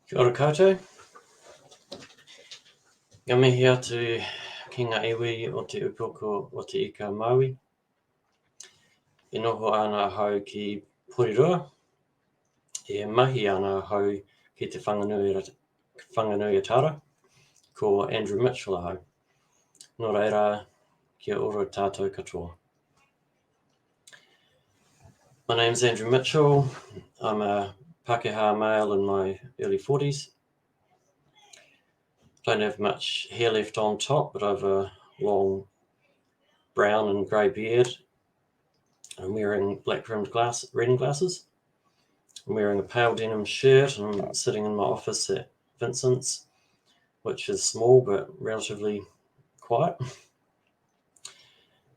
Kia ora koutou. Ngā mihi atu ki ngā iwi o te upoko o te ika Maui. E noho ana hau ki Porirua. E mahi ana hau ki te whanganuiatara ko Andrew Mitchell ahau. Nō reira, kia ora tātou katoa. My name's Andrew Mitchell. I'm a Pākehā male in my early 40s. Don't have much hair left on top, but I have a long brown and grey beard. I'm wearing black-rimmed reading glasses. I'm wearing a pale denim shirt and I'm sitting in my office at Vincents, which is small but relatively quiet.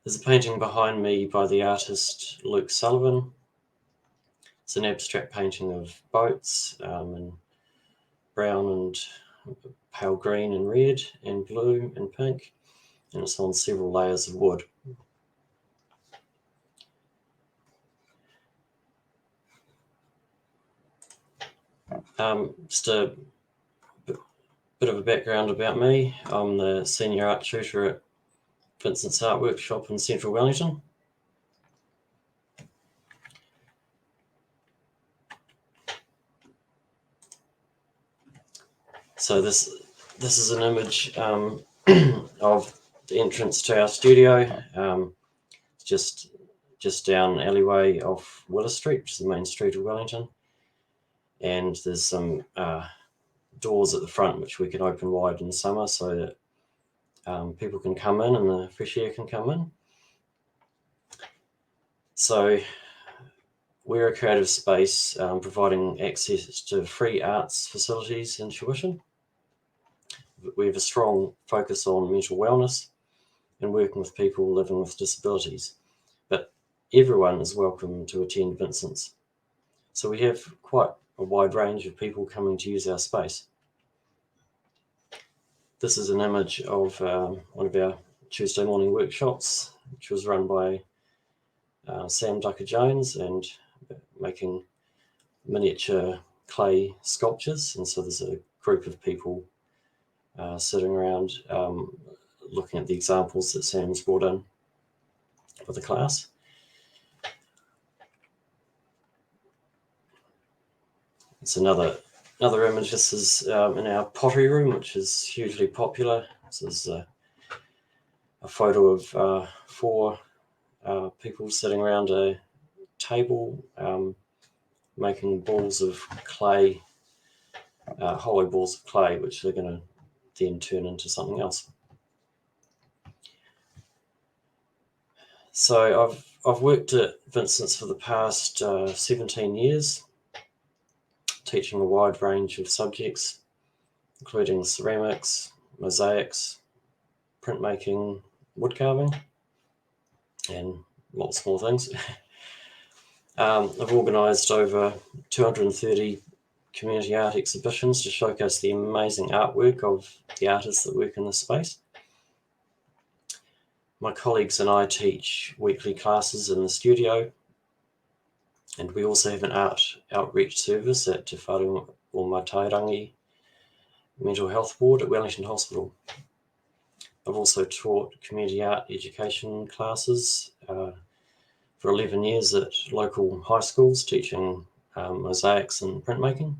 There's a painting behind me by the artist Luke Sullivan. It's an abstract painting of boats in brown and pale green and red and blue and pink, and it's on several layers of wood. Just a bit of a background about me. I'm the senior art tutor at Vincents Art Workshop in central Wellington. So this is an image of the entrance to our studio. It's just down an alleyway off Willis Street, which is the main street of Wellington. And there's some doors at the front which we can open wide in the summer so that people can come in and the fresh air can come in. So we're a creative space providing access to free arts facilities and tuition. We have a strong focus on mental wellness and working with people living with disabilities, but everyone is welcome to attend Vincents. So we have quite a wide range of people coming to use our space. This is an image of one of our Tuesday morning workshops, which was run by Sam Ducker-Jones, and making miniature clay sculptures. And so there's a group of people sitting around looking at the examples that Sam's brought in for the class. It's another image. This is in our pottery room, which is hugely popular. This is a photo of 4 people sitting around a table making balls of clay, hollow balls of clay, which they're going to then turn into something else. So I've worked at Vincents for the past 17 years, teaching a wide range of subjects, including ceramics, mosaics, printmaking, wood carving, and lots more things. I've organised over 230 community art exhibitions to showcase the amazing artwork of the artists that work in this space. My colleagues and I teach weekly classes in the studio, and we also have an art outreach service at Te Whare o Matairangi Mental Health Ward at Wellington Hospital. I've also taught community art education classes for 11 years at local high schools, teaching mosaics and printmaking.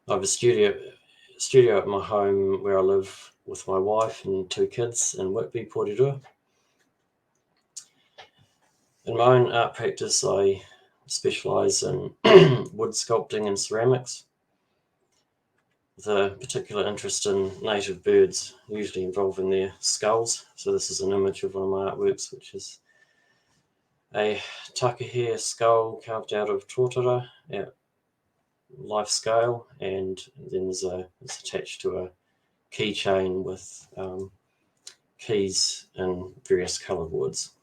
I have a studio at my home where I live with my wife and 2 kids in Whitby, Porirua. In my own art practice, I specialise in wood sculpting and ceramics, with a particular interest in native birds, usually involving their skulls. So this is an image of one of my artworks, which is a takahea skull carved out of tōtara at life scale, and then it's attached to a keychain with keys in various coloured woods.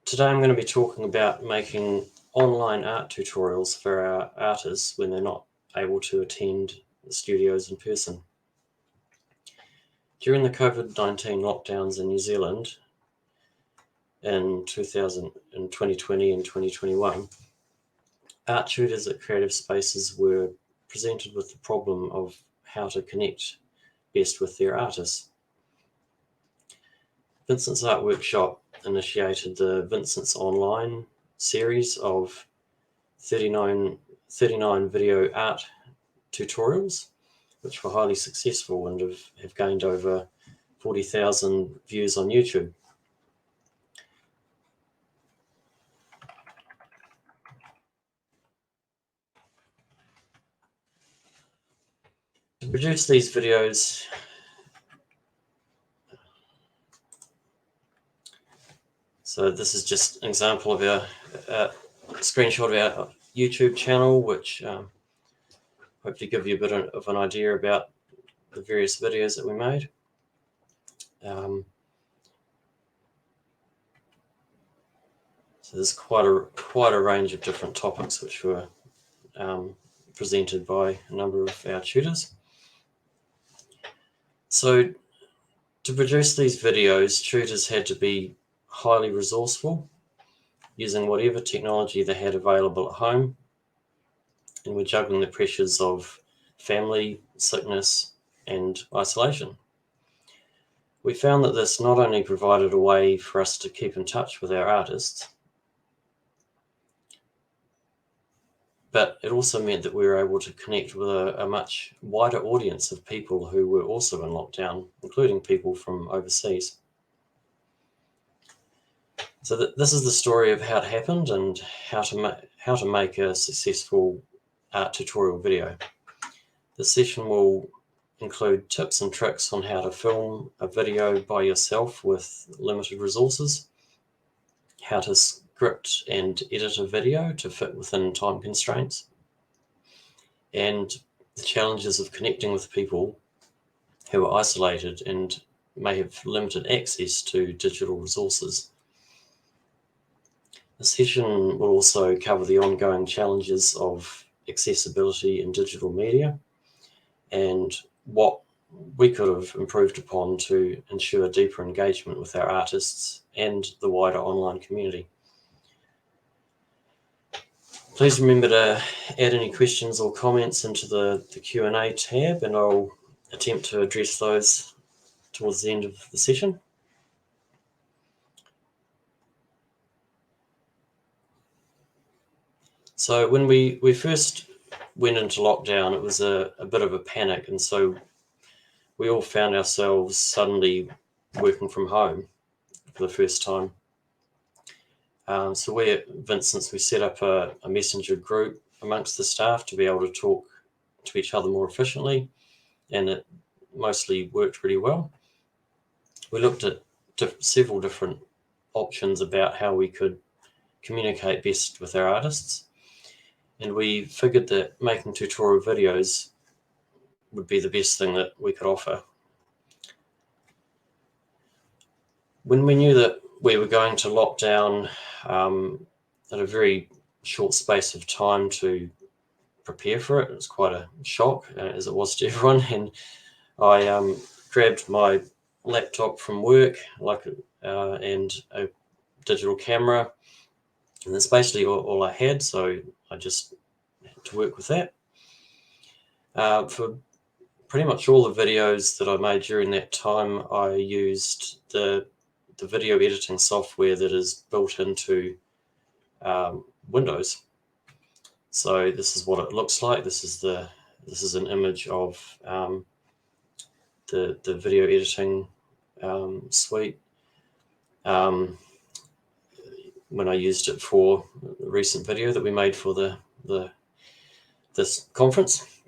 Today I'm going to be talking about making online art tutorials for our artists when they're not able to attend studios in person. During the COVID-19 lockdowns in New Zealand in 2020 and 2021, art tutors at creative spaces were presented with the problem of how to connect best with their artists. Vincents Art Workshop initiated the Vincents Online series of 39 video art tutorials, which were highly successful and have gained over 40,000 views on YouTube. To produce these videos, so this is just an example of our screenshot of our YouTube channel, which hopefully give you a bit of an idea about the various videos that we made. So there's quite a range of different topics which were presented by a number of our tutors. So to produce these videos, tutors had to be highly resourceful, using whatever technology they had available at home, and were juggling the pressures of family, sickness, and isolation. We found that this not only provided a way for us to keep in touch with our artists, but it also meant that we were able to connect with a much wider audience of people who were also in lockdown, including people from overseas. So this is the story of how it happened and how to make a successful art tutorial video. This session will include tips and tricks on how to film a video by yourself with limited resources, how to script and edit a video to fit within time constraints, and the challenges of connecting with people who are isolated and may have limited access to digital resources. The session will also cover the ongoing challenges of accessibility in digital media and what we could have improved upon to ensure deeper engagement with our artists and the wider online community. Please remember to add any questions or comments into the Q&A tab, and I'll attempt to address those towards the end of the session. So when we first went into lockdown, it was a bit of a panic, and so we all found ourselves suddenly working from home for the first time. So we at Vincent's, we set up a messenger group amongst the staff to be able to talk to each other more efficiently, and it mostly worked really well. We looked at several different options about how we could communicate best with our artists, and we figured that making tutorial videos would be the best thing that we could offer. When we knew that we were going to lock down at a very short space of time to prepare for it, it was quite a shock, as it was to everyone, and I grabbed my laptop from work and a digital camera, and that's basically all I had, so I just had to work with that. For pretty much all the videos that I made during that time, I used the video editing software that is built into Windows. So this is what it looks like. This is an image of the video editing suite when I used it for the recent video that we made for this conference.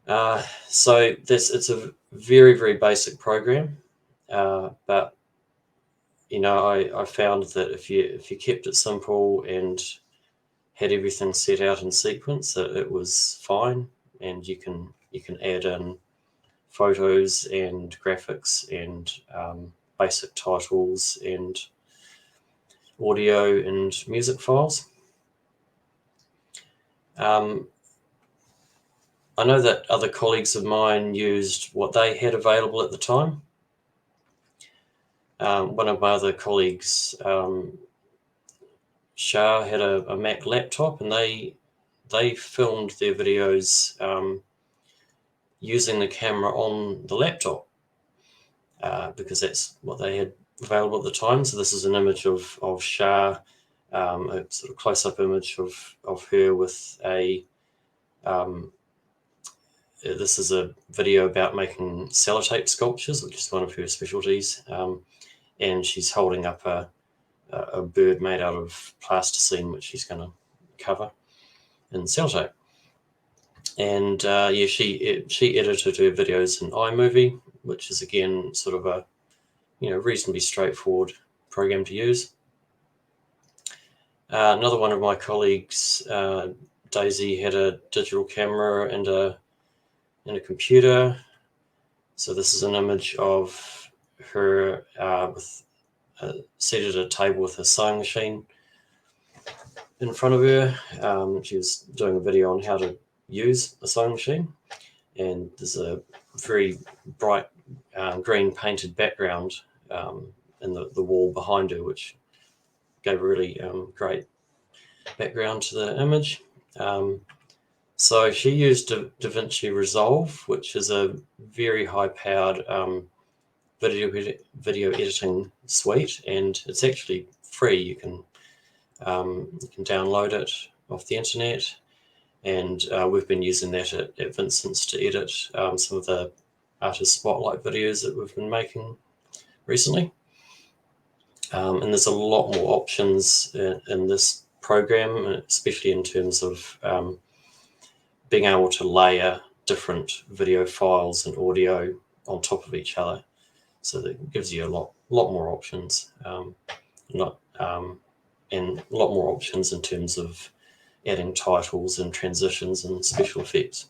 So it's a very, very basic program, but I found that if you kept it simple and had everything set out in sequence, that it was fine, and you can add in photos and graphics and basic titles and audio and music files. I know that other colleagues of mine used what they had available at the time. One of my other colleagues, Shah, had a Mac laptop, and they filmed their videos using the camera on the laptop because that's what they had available at the time. So this is an image of Shah, a sort of close-up image of her with a this is a video about making sellotape sculptures, which is one of her specialties, and she's holding up a bird made out of plasticine, which she's going to cover in sellotape. And yeah, she edited her videos in iMovie, which is again sort of a reasonably straightforward program to use. Another one of my colleagues, Daisy, had a digital camera and a computer. So this is an image of her seated at a table with a sewing machine in front of her. She was doing a video on how to use a sewing machine, and there's a very bright green painted background in the wall behind her, which gave a really great background to the image. So she used DaVinci Resolve, which is a very high-powered video editing suite, and it's actually free. You can download it off the internet, and we've been using that at Vincents to edit some of the artist spotlight videos that we've been making recently. And there's a lot more options in this program, especially in terms of being able to layer different video files and audio on top of each other. So that gives you a lot more options, and a lot more options in terms of adding titles and transitions and special effects.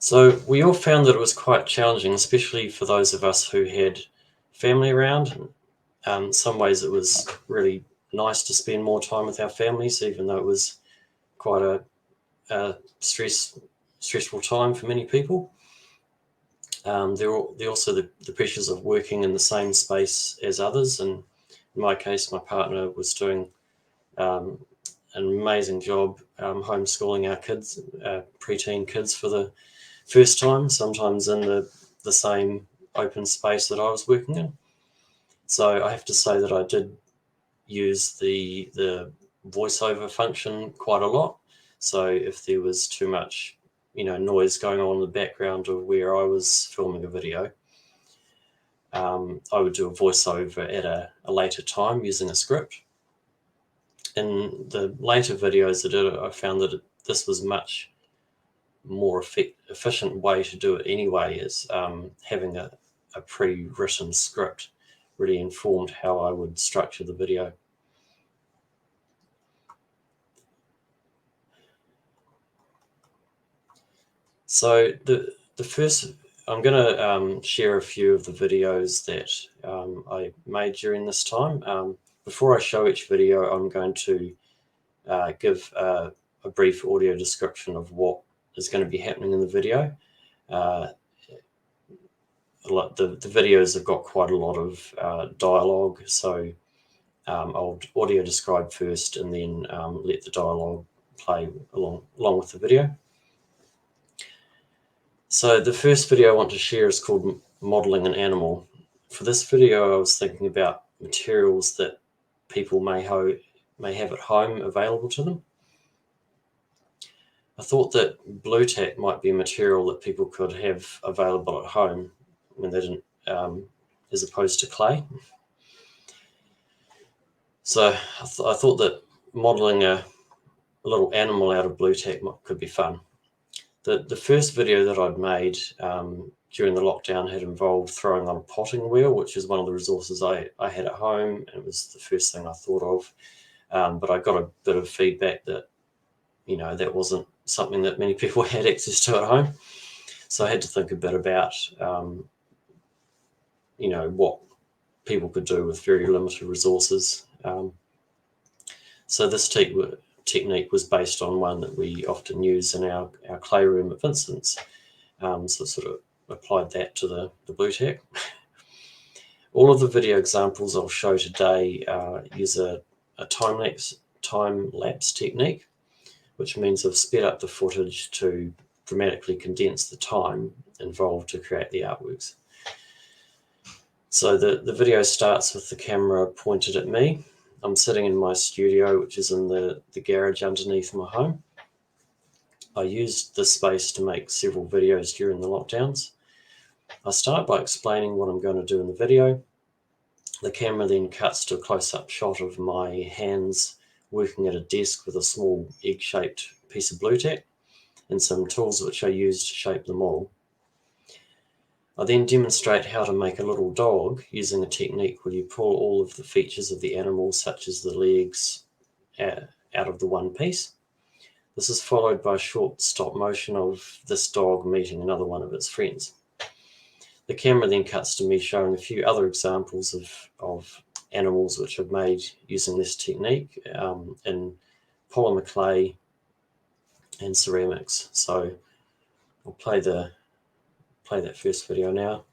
So we all found that it was quite challenging, especially for those of us who had family around. In some ways it was really nice to spend more time with our families, even though it was quite a stressful time for many people. There are also the pressures of working in the same space as others, and in my case, my partner was doing an amazing job homeschooling our kids, preteen kids, for the first time, sometimes in the same open space that I was working in. So I have to say that I did use the voiceover function quite a lot. So if there was too much noise going on in the background of where I was filming a video, I would do a voiceover at a later time using a script. In the later videos I did, I found that this was much more efficient way to do it anyway, is having a pre-written script really informed how I would structure the video. So the first, I'm going to share a few of the videos that I made during this time. Before I show each video, I'm going to give a brief audio description of what is going to be happening in the video. The videos have got quite a lot of dialogue, so I'll audio describe first and then let the dialogue play along with the video. So the first video I want to share is called Modeling an Animal. For this video, I was thinking about materials that people may have at home available to them. I thought that blue tack might be a material that people could have available at home when they didn't, as opposed to clay. So I thought that modeling a little animal out of blue tack could be fun. The first video that I'd made during the lockdown had involved throwing on a potting wheel, which is one of the resources I had at home. It was the first thing I thought of, but I got a bit of feedback that that wasn't something that many people had access to at home. So I had to think a bit about, what people could do with very limited resources. So this technique was based on one that we often use in our clay room at Vincents. So sort of applied that to the blue tack. All of the video examples I'll show today use a time-lapse technique, which means I've sped up the footage to dramatically condense the time involved to create the artworks. So the video starts with the camera pointed at me. I'm sitting in my studio, which is in the garage underneath my home. I used this space to make several videos during the lockdowns. I start by explaining what I'm going to do in the video. The camera then cuts to a close-up shot of my hands working at a desk with a small egg-shaped piece of blue tack and some tools which I used to shape the model. I then demonstrate how to make a little dog using a technique where you pull all of the features of the animal, such as the legs, out of the one piece. This is followed by a short stop motion of this dog meeting another one of its friends. The camera then cuts to me showing a few other examples of animals which I've made using this technique in polymer clay and ceramics. So I'll play that first video now.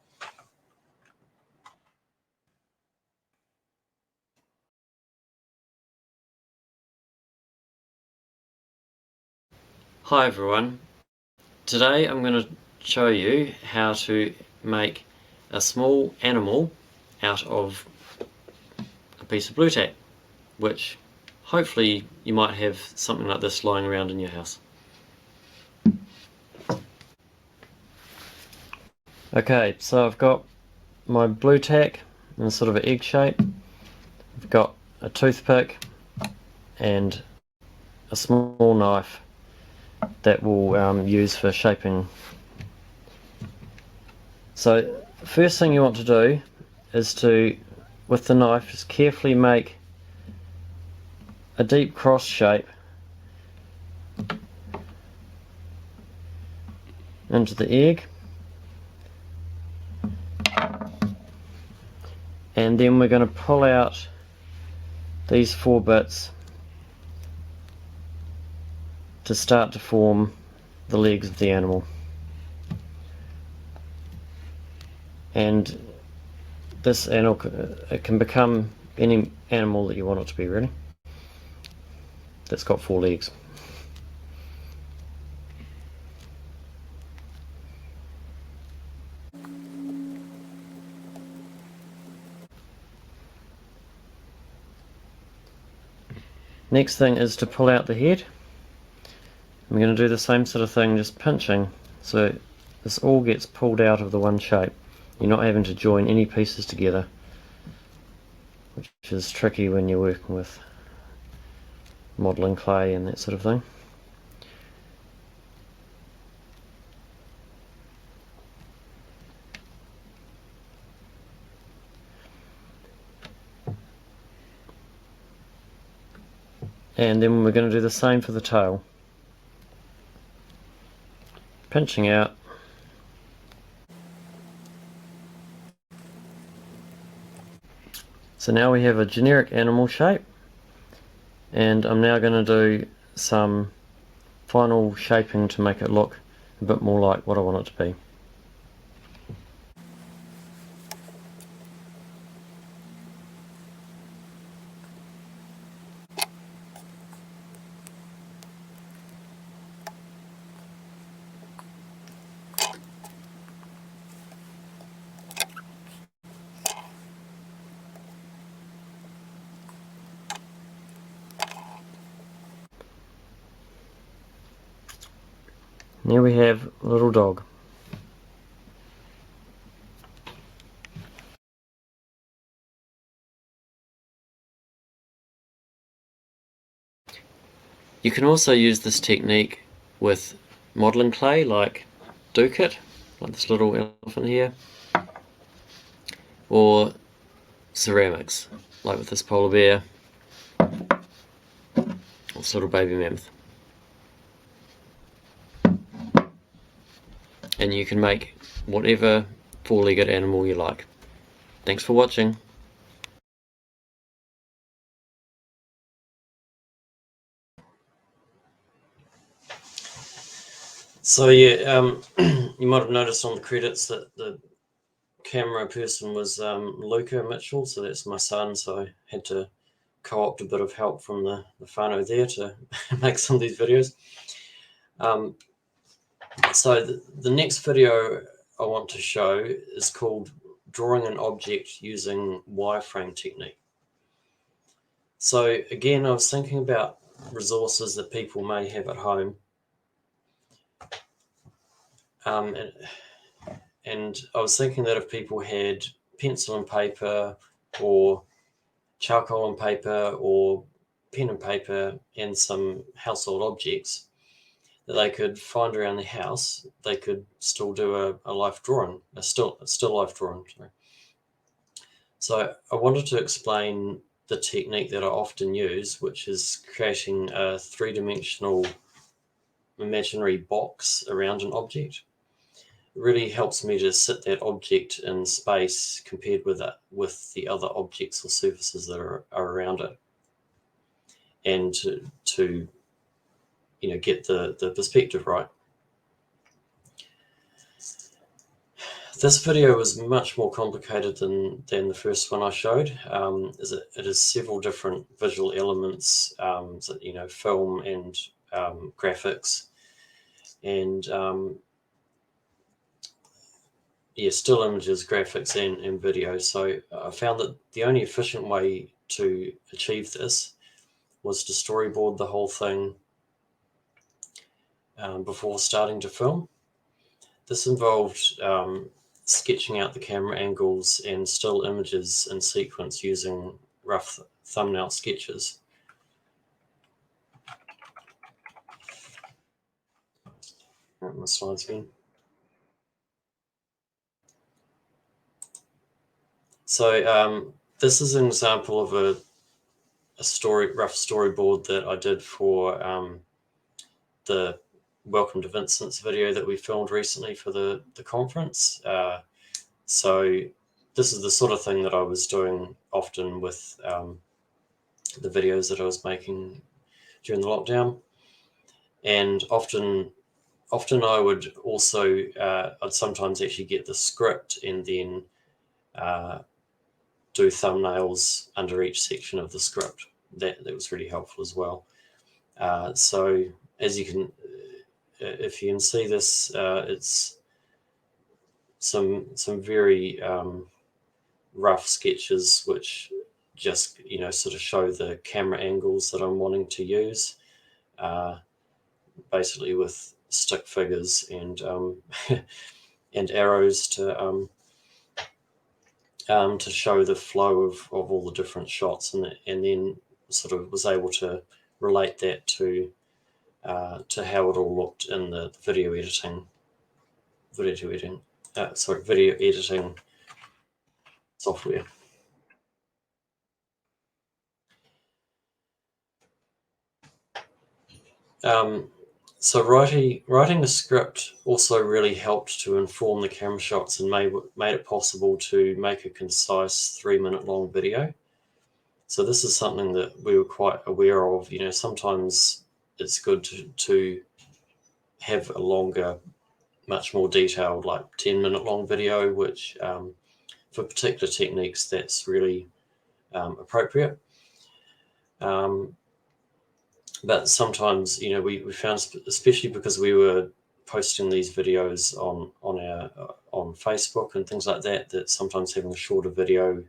Hi everyone. Today I'm going to show you how to make a small animal out of a piece of blue tack, which hopefully you might have something like this lying around in your house. Okay, so I've got my blue tack in sort of an egg shape. I've got a toothpick and a small knife that we'll use for shaping. So the first thing you want to do is to, with the knife, just carefully make a deep cross shape into the egg, and then we're going to pull out these 4 bits to start to form the legs of the animal. And this animal, it can become any animal that you want it to be, really, that's got 4 legs. Next thing is to pull out the head. I'm going to do the same sort of thing, just pinching, so this all gets pulled out of the one shape. You're not having to join any pieces together, which is tricky when you're working with modelling clay and that sort of thing. And then we're going to do the same for the tail. Pinching out. So now we have a generic animal shape, and I'm now going to do some final shaping to make it look a bit more like what I want it to be. Here we have a little dog. You can also use this technique with modelling clay like It, like this little elephant here, or ceramics like with this polar bear or this little baby mammoth. and you can make whatever four-legged animal you like. Thanks for watching. So yeah, you might have noticed on the credits that the camera person was Luca Mitchell, so that's my son, so I had to co-opt a bit of help from the whānau there to make some of these videos. So the next video I want to show is called Drawing an Object Using Wireframe Technique. So again, I was thinking about resources that people may have at home. And I was thinking that if people had pencil and paper or charcoal and paper or pen and paper and some household objects that they could find around the house, they could still do a life drawing, a still life drawing. Sorry. So I wanted to explain the technique that I often use, which is creating a three-dimensional imaginary box around an object. It really helps me to sit that object in space compared with the other objects or surfaces that are around it, and to get the perspective right. This video is much more complicated than the first one I showed. It has several different visual elements, film and graphics, and still images, graphics, and video. So I found that the only efficient way to achieve this was to storyboard the whole thing before starting to film. This involved sketching out the camera angles and still images in sequence using rough thumbnail sketches. My slides again. So this is an example of a rough storyboard that I did for the Welcome to Vincents video that we filmed recently for the conference. So this is the sort of thing that I was doing often with the videos that I was making during the lockdown, and often I would also I'd sometimes actually get the script and then do thumbnails under each section of the script. That was really helpful as well. So as you can, if you can see this, it's some very rough sketches which just sort of show the camera angles that I'm wanting to use, basically with stick figures and and arrows to show the flow of all the different shots, and then sort of was able to relate that to how it all looked in the video editing software. So writing the script also really helped to inform the camera shots and made it possible to make a concise 3-minute long video. So this is something that we were quite aware of. Sometimes it's good to have a longer, much more detailed, like 10-minute long video, which for particular techniques, that's really appropriate. But sometimes, we found, especially because we were posting these videos on Facebook and things like that, that sometimes having a shorter video,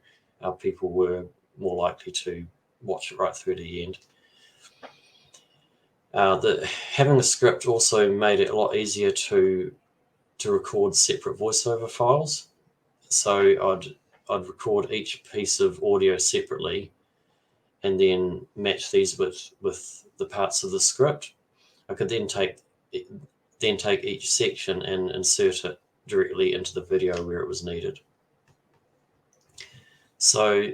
people were more likely to watch it right through to the end. Having a script also made it a lot easier to record separate voiceover files. So I'd record each piece of audio separately, and then match these with the parts of the script. I could then take each section and insert it directly into the video where it was needed. So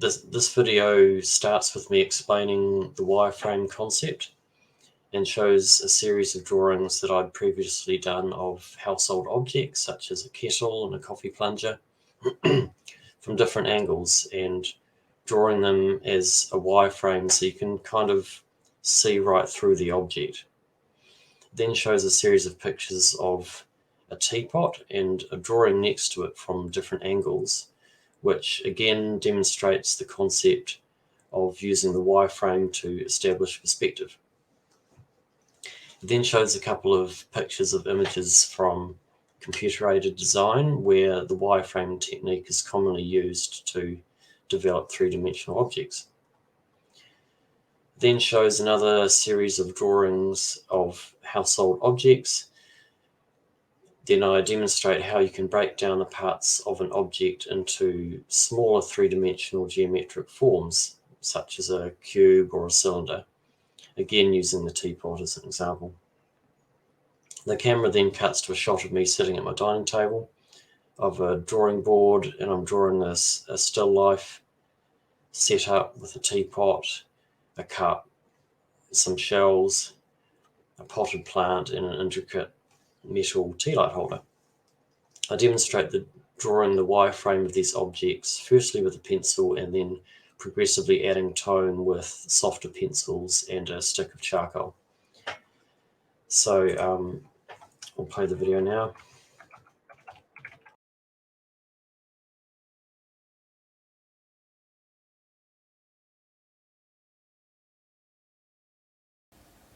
this video starts with me explaining the wireframe concept, and shows a series of drawings that I'd previously done of household objects such as a kettle and a coffee plunger from different angles, and drawing them as a wireframe so you can kind of see right through the object. Then shows a series of pictures of a teapot and a drawing next to it from different angles, which again demonstrates the concept of using the wireframe to establish perspective. It then shows a couple of pictures of images from computer-aided design where the wireframe technique is commonly used to develop three-dimensional objects. Then shows another series of drawings of household objects. Then I demonstrate how you can break down the parts of an object into smaller three-dimensional geometric forms, such as a cube or a cylinder, again using the teapot as an example. The camera then cuts to a shot of me sitting at my dining table of a drawing board, and I'm drawing a still life set up with a teapot, a cup, some shells, a potted plant, and an intricate metal tea light holder. I demonstrate drawing the wireframe of these objects, firstly with a pencil and then progressively adding tone with softer pencils and a stick of charcoal. So I'll play the video now.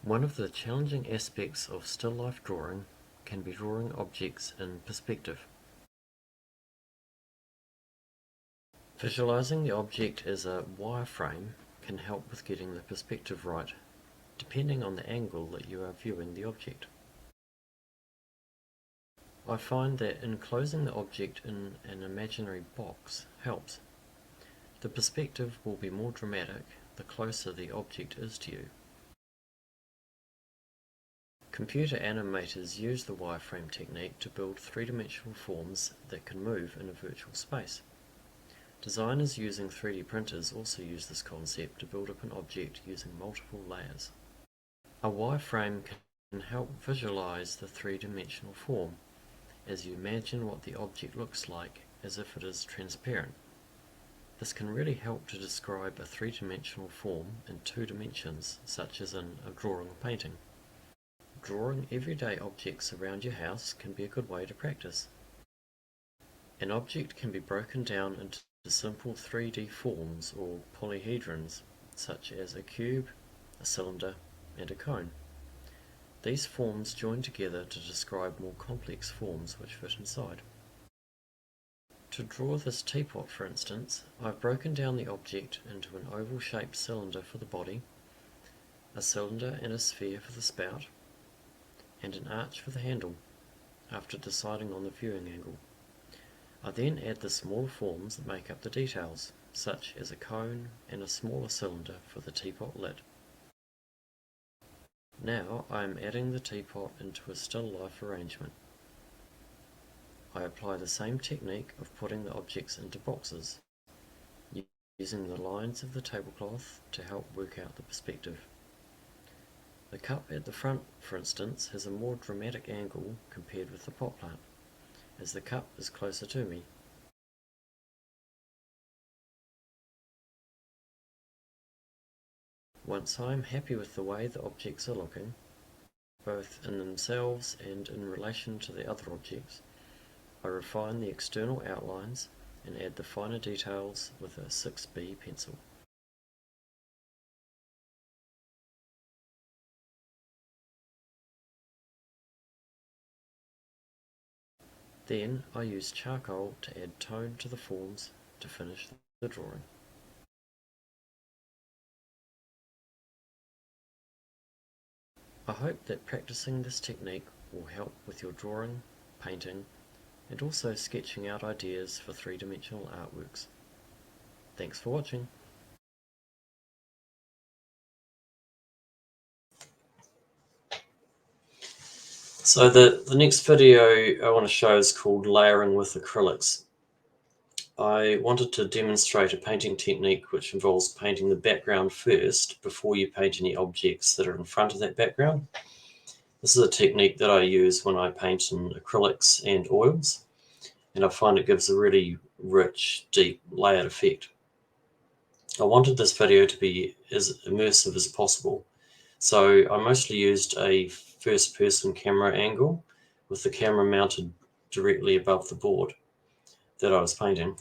One of the challenging aspects of still life drawing can be drawing objects in perspective. Visualizing the object as a wireframe can help with getting the perspective right, depending on the angle that you are viewing the object. I find that enclosing the object in an imaginary box helps. The perspective will be more dramatic the closer the object is to you. Computer animators use the wireframe technique to build three-dimensional forms that can move in a virtual space. Designers using 3D printers also use this concept to build up an object using multiple layers. A wireframe can help visualize the three-dimensional form as you imagine what the object looks like as if it is transparent. This can really help to describe a three-dimensional form in 2 dimensions, such as in a drawing or painting. Drawing everyday objects around your house can be a good way to practice. An object can be broken down into simple 3D forms or polyhedrons, such as a cube, a cylinder, and a cone. These forms join together to describe more complex forms which fit inside. To draw this teapot, for instance, I've broken down the object into an oval-shaped cylinder for the body, a cylinder and a sphere for the spout, and an arch for the handle, after deciding on the viewing angle. I then add the smaller forms that make up the details, such as a cone and a smaller cylinder for the teapot lid. Now I am adding the teapot into a still life arrangement. I apply the same technique of putting the objects into boxes, using the lines of the tablecloth to help work out the perspective. The cup at the front, for instance, has a more dramatic angle compared with the pot plant, as the cup is closer to me. Once I am happy with the way the objects are looking, both in themselves and in relation to the other objects, I refine the external outlines and add the finer details with a 6B pencil. Then I use charcoal to add tone to the forms to finish the drawing. I hope that practicing this technique will help with your drawing, painting, and also sketching out ideas for three-dimensional artworks. Thanks for watching. So the next video I want to show is called Layering with Acrylics. I wanted to demonstrate a painting technique which involves painting the background first before you paint any objects that are in front of that background. This is a technique that I use when I paint in acrylics and oils, and I find it gives a really rich, deep, layered effect. I wanted this video to be as immersive as possible, so I mostly used a first-person camera angle with the camera mounted directly above the board that I was painting.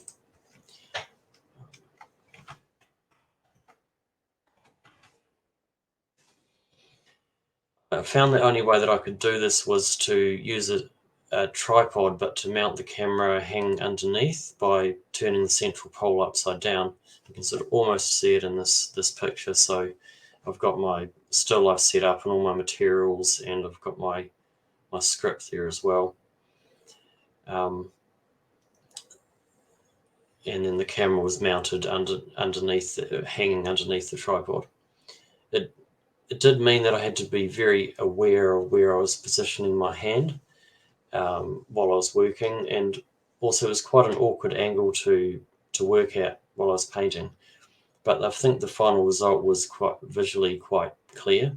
I found the only way that I could do this was to use a tripod, but to mount the camera hanging underneath by turning the central pole upside down. You can sort of almost see it in this picture. So I've got my still life set up and all my materials, and I've got my script there as well. And then the camera was mounted underneath, hanging underneath the tripod. It did mean that I had to be very aware of where I was positioning my hand while I was working, and also it was quite an awkward angle to work at while I was painting. But I think the final result was quite visually quite clear.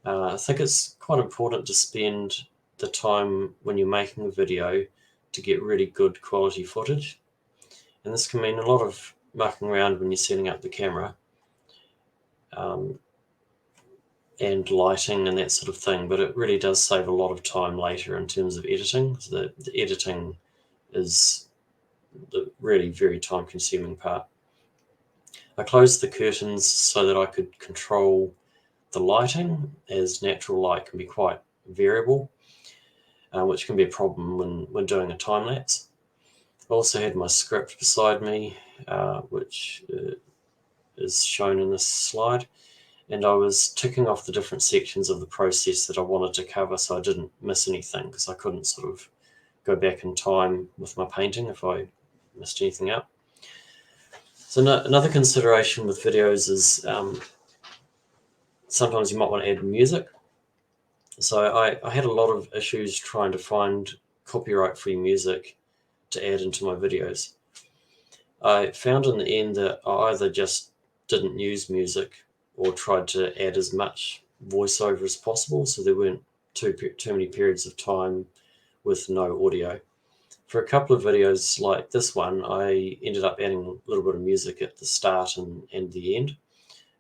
I think it's quite important to spend the time when you're making a video to get really good quality footage, and this can mean a lot of mucking around when you're setting up the camera. And lighting and that sort of thing, but it really does save a lot of time later in terms of editing. So the editing is the really very time-consuming part. I closed the curtains so that I could control the lighting, as natural light can be quite variable, which can be a problem when doing a time-lapse. I also had my script beside me, which is shown in this slide, and I was ticking off the different sections of the process that I wanted to cover so I didn't miss anything, because I couldn't sort of go back in time with my painting if I missed anything out. So another consideration with videos is sometimes you might want to add music. So I had a lot of issues trying to find copyright-free music to add into my videos. I found in the end that I either just didn't use music or tried to add as much voiceover as possible, so there weren't too many periods of time with no audio. For a couple of videos like this one, I ended up adding a little bit of music at the start and the end.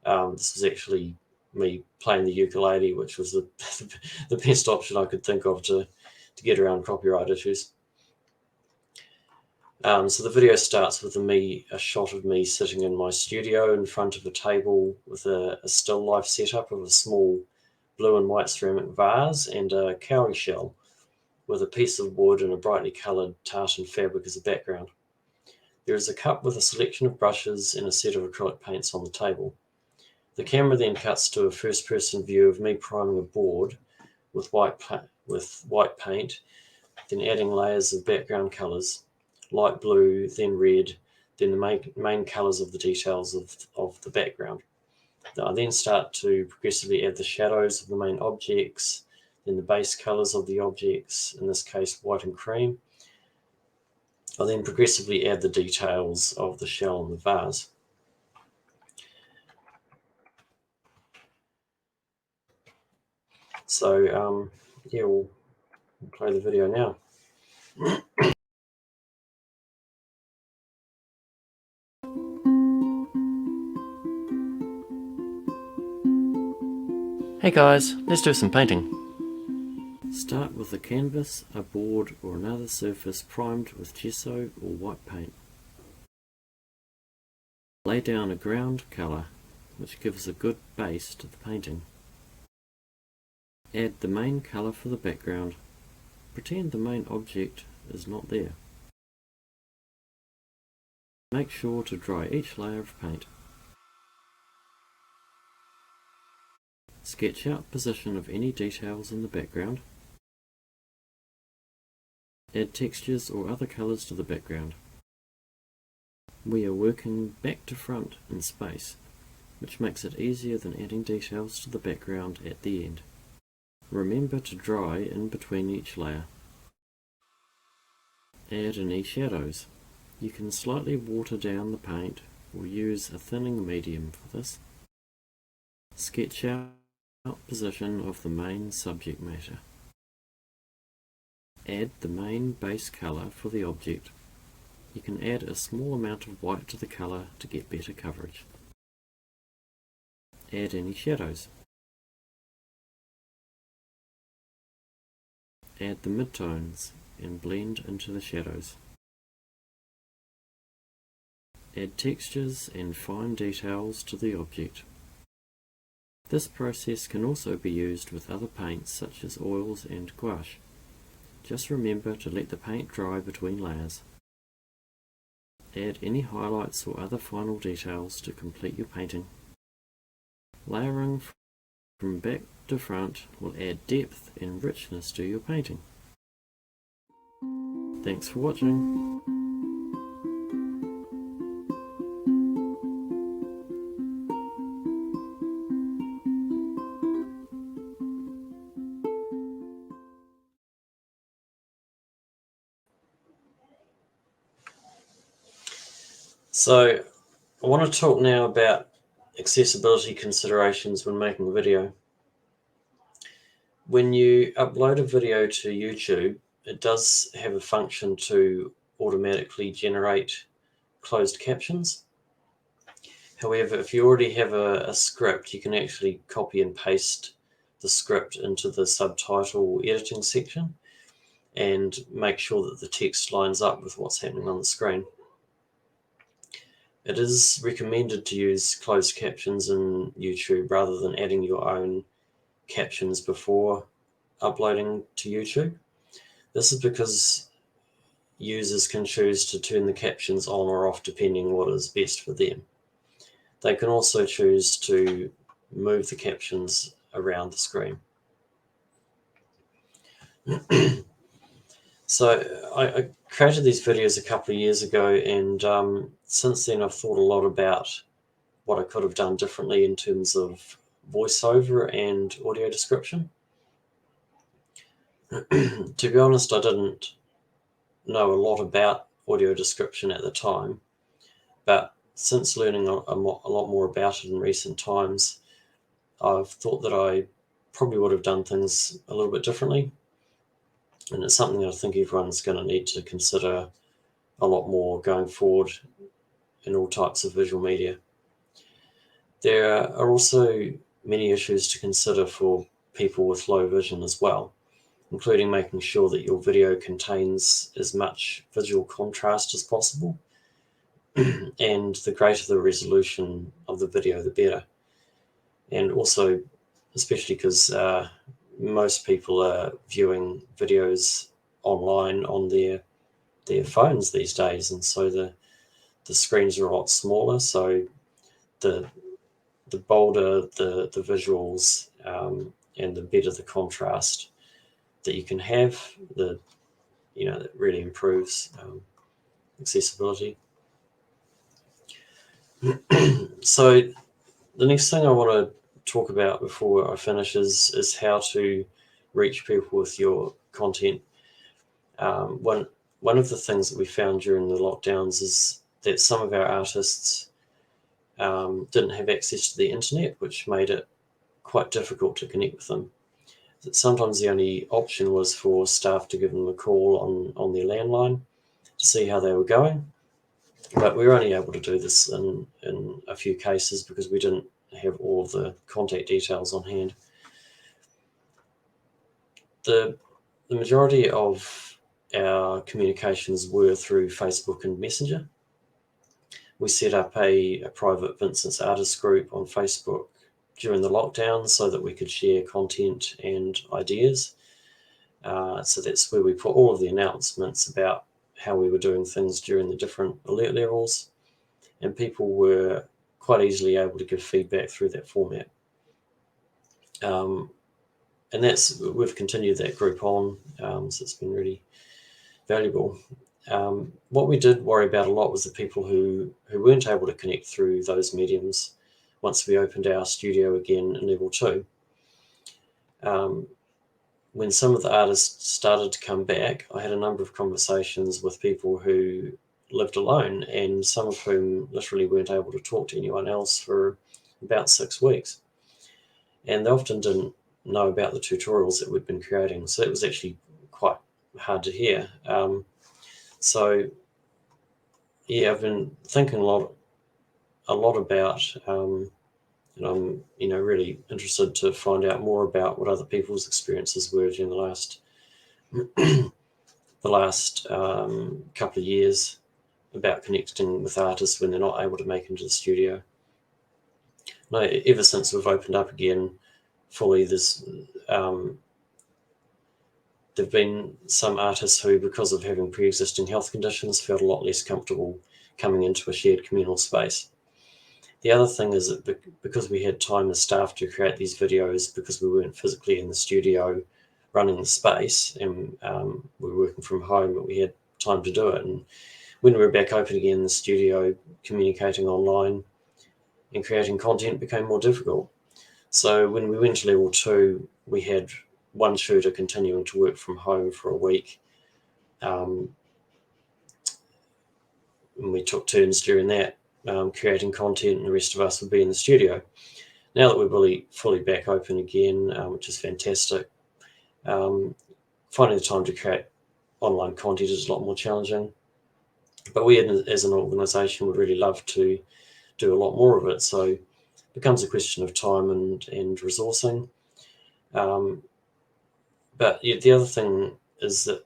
This was actually me playing the ukulele, which was the best option I could think of to get around copyright issues. So the video starts with a shot of me sitting in my studio in front of a table with a still life setup of a small blue and white ceramic vase and a cowrie shell with a piece of wood and a brightly coloured tartan fabric as a background. There is a cup with a selection of brushes and a set of acrylic paints on the table. The camera then cuts to a first-person view of me priming a board with white paint, then adding layers of background colours, light blue, then red, then the main colours of the details of the background. I then start to progressively add the shadows of the main objects, then the base colours of the objects, in this case white and cream. I then progressively add the details of the shell and the vase. So yeah, we'll play the video now. Hey guys, let's do some painting. Start with a canvas, a board or another surface primed with gesso or white paint. Lay down a ground colour which gives a good base to the painting. Add the main colour for the background. Pretend the main object is not there. Make sure to dry each layer of paint. Sketch out position of any details in the background. Add textures or other colours to the background. We are working back to front in space, which makes it easier than adding details to the background at the end. Remember to dry in between each layer. Add any shadows. You can slightly water down the paint or use a thinning medium for this. Sketch out position of the main subject matter. Add the main base colour for the object. You can add a small amount of white to the colour to get better coverage. Add any shadows. Add the midtones and blend into the shadows. Add textures and fine details to the object. This process can also be used with other paints such as oils and gouache. Just remember to let the paint dry between layers. Add any highlights or other final details to complete your painting. Layering from back to front will add depth and richness to your painting. Thanks for watching. So I want to talk now about accessibility considerations when making a video. When you upload a video to YouTube, it does have a function to automatically generate closed captions. However, if you already have a script, you can actually copy and paste the script into the subtitle editing section and make sure that the text lines up with what's happening on the screen. It is recommended to use closed captions in YouTube rather than adding your own captions before uploading to YouTube. This is because users can choose to turn the captions on or off depending on what is best for them. They can also choose to move the captions around the screen. So I created these videos a couple of years ago, and since then I've thought a lot about what I could have done differently in terms of voiceover and audio description. To be honest, I didn't know a lot about audio description at the time, but since learning a lot more about it in recent times, I've thought that I probably would have done things a little bit differently. And it's something that I think everyone's going to need to consider a lot more going forward in all types of visual media. There are also many issues to consider for people with low vision as well, including making sure that your video contains as much visual contrast as possible. And the greater the resolution of the video, the better. And also, especially because most people are viewing videos online on their phones these days, and so the screens are a lot smaller, so the bolder the visuals and the better the contrast that you can have, that really improves accessibility. So the next thing I want to talk about before I finish is how to reach people with your content. One of the things that we found during the lockdowns is that some of our artists didn't have access to the internet, which made it quite difficult to connect with them. Sometimes the only option was for staff to give them a call on their landline to see how they were going. But we were only able to do this in a few cases because we didn't have all of the contact details on hand. The majority of our communications were through Facebook and Messenger. We set up a private Vincents Artist group on Facebook during the lockdown so that we could share content and ideas. So that's where we put all of the announcements about how we were doing things during the different alert levels, and people were quite easily able to give feedback through that format. And we've continued that group on, so it's been really valuable. What we did worry about a lot was the people who weren't able to connect through those mediums once we opened our studio again in level 2. When some of the artists started to come back, I had a number of conversations with people who lived alone, and some of whom literally weren't able to talk to anyone else for about 6 weeks. And they often didn't know about the tutorials that we'd been creating, so it was actually quite hard to hear. So yeah, I've been thinking a lot about, and I'm really interested to find out more about what other people's experiences were during the last couple of years about connecting with artists when they're not able to make into the studio. No, ever since we've opened up again fully, there've been some artists who, because of having pre-existing health conditions, felt a lot less comfortable coming into a shared communal space. The other thing is that because we had time and staff to create these videos, because we weren't physically in the studio running the space, and we were working from home, but we had time to do it. And when we were back open again in the studio, communicating online and creating content became more difficult. So when we went to level 2, we had one shooter continuing to work from home for a week. And we took turns during that, creating content, and the rest of us would be in the studio. Now that we're really fully back open again, which is fantastic, finding the time to create online content is a lot more challenging. But we, as an organisation, would really love to do a lot more of it. So it becomes a question of time and resourcing. But yeah, the other thing is that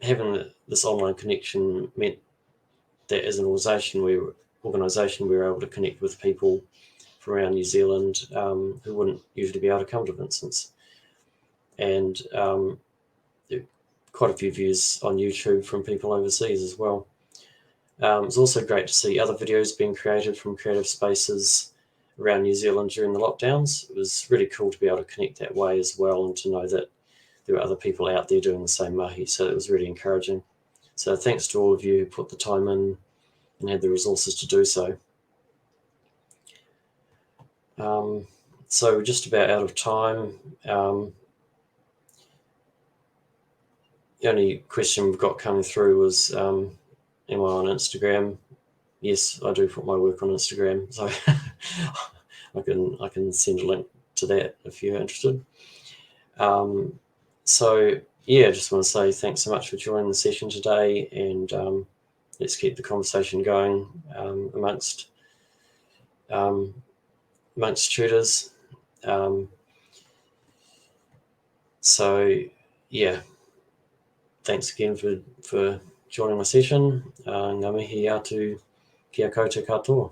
having this online connection meant that as an organisation, we were able to connect with people from around New Zealand who wouldn't usually be able to come to Vincents. And there are quite a few views on YouTube from people overseas as well. It's also great to see other videos being created from creative spaces around New Zealand during the lockdowns. It was really cool to be able to connect that way as well, and to know that there were other people out there doing the same mahi. So it was really encouraging. So thanks to all of you who put the time in and had the resources to do so. So we're just about out of time. The only question we've got coming through was, am I on Instagram? Yes, I do put my work on Instagram, so I can send a link to that if you're interested. So yeah, I just want to say thanks so much for joining the session today, and let's keep the conversation going amongst tutors. So yeah, thanks again for joining my session. Ngā mihi atu kia koutou katoa.